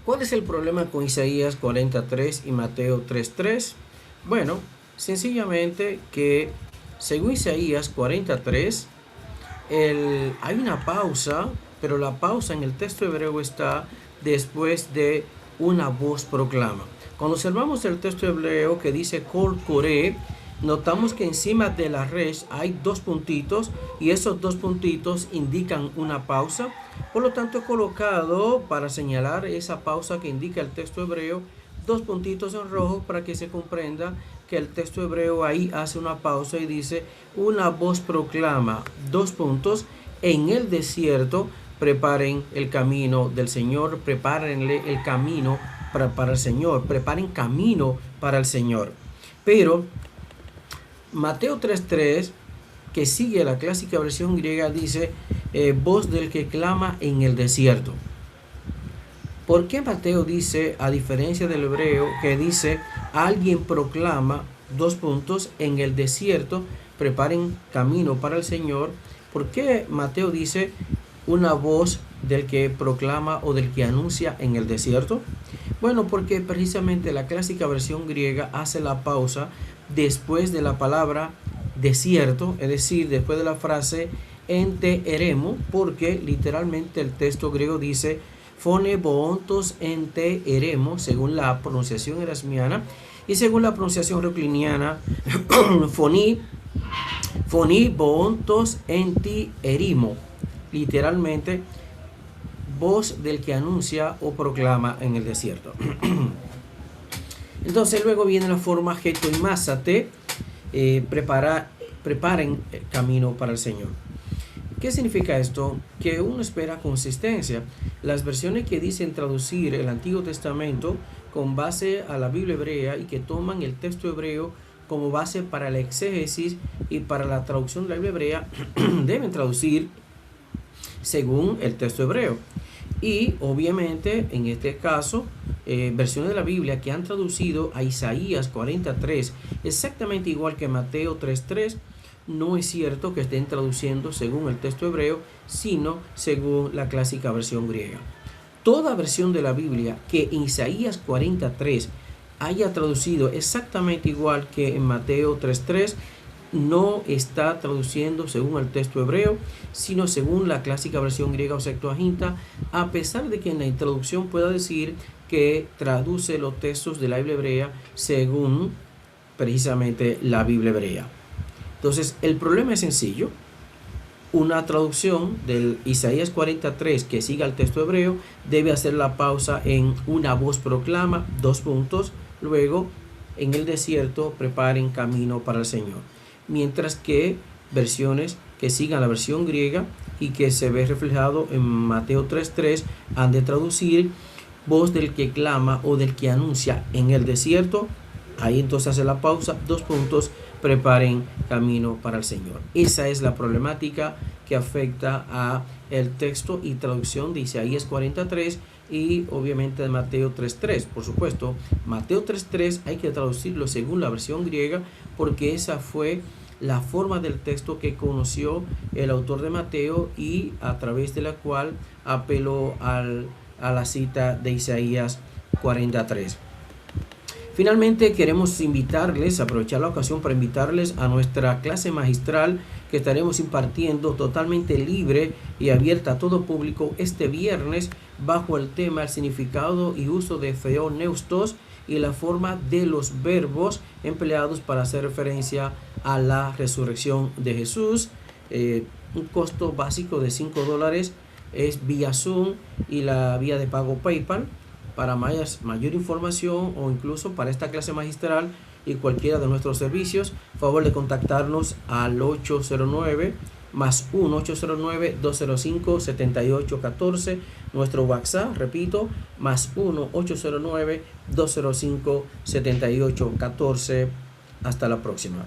¿Cuál es el problema con Isaías 43 y Mateo 3:3? Bueno, sencillamente que según Isaías 43, hay una pausa, pero la pausa en el texto hebreo está después de una voz proclama. Cuando observamos el texto hebreo que dice Kol Koreh, notamos que encima de la resh hay dos puntitos y esos dos puntitos indican una pausa. Por lo tanto, he colocado para señalar esa pausa que indica el texto hebreo dos puntitos en rojo para que se comprenda que el texto hebreo ahí hace una pausa y dice: una voz proclama, dos puntos, en el desierto preparen el camino del Señor, prepárenle el camino para el Señor, preparen camino para el Señor. Pero Mateo 3:3, que sigue la clásica versión griega, dice voz del que clama en el desierto. ¿Por qué Mateo dice, a diferencia del hebreo, que dice alguien proclama, dos puntos, en el desierto preparen camino para el Señor? ¿Por qué Mateo dice una voz del que proclama o del que anuncia en el desierto? Bueno, porque precisamente la clásica versión griega hace la pausa después de la palabra desierto, es decir, después de la frase ente eremo, porque literalmente el texto griego dice phone boontos ente eremo, según la pronunciación erasmiana, y según la pronunciación reucliniana, phoni boontos enti erimo, literalmente voz del que anuncia o proclama en el desierto. Entonces luego viene la forma getoimásate, preparen el camino para el Señor. ¿Qué significa esto? Que uno espera consistencia. Las versiones que dicen traducir el Antiguo Testamento con base a la Biblia hebrea y que toman el texto hebreo como base para la exégesis y para la traducción de la Biblia hebrea, deben traducir según el texto hebreo. Y obviamente en este caso, versiones de la Biblia que han traducido a Isaías 43 exactamente igual que Mateo 3:3, no es cierto que estén traduciendo según el texto hebreo, sino según la clásica versión griega. Toda versión de la Biblia que en Isaías 43 haya traducido exactamente igual que en Mateo 3:3, no está traduciendo según el texto hebreo, sino según la clásica versión griega o Septuaginta, a pesar de que en la introducción pueda decir que traduce los textos de la Biblia hebrea según precisamente la Biblia hebrea. Entonces, el problema es sencillo. Una traducción del Isaías 43 que siga el texto hebreo debe hacer la pausa en una voz proclama, dos puntos, luego en el desierto preparen camino para el Señor. Mientras que versiones que sigan la versión griega y que se ve reflejado en Mateo 3:3 han de traducir voz del que clama o del que anuncia en el desierto. Ahí entonces hace la pausa, dos puntos, preparen camino para el Señor. Esa es la problemática que afecta a el texto y traducción de Isaías 43 y obviamente de Mateo 3:3. Por supuesto, Mateo 3:3 hay que traducirlo según la versión griega porque esa fue la forma del texto que conoció el autor de Mateo y a través de la cual apeló a la cita de Isaías 43. Finalmente queremos aprovechar la ocasión para invitarles a nuestra clase magistral que estaremos impartiendo totalmente libre y abierta a todo público este viernes bajo el tema el significado y uso de theoneustos y la forma de los verbos empleados para hacer referencia a la resurrección de Jesús. Un costo básico de $5 es vía Zoom y la vía de pago PayPal. Para mayor información o incluso para esta clase magistral y cualquiera de nuestros servicios, favor de contactarnos al 809 más 1 809 205 7814, nuestro WhatsApp, repito, más 1 809 205 7814. Hasta la próxima.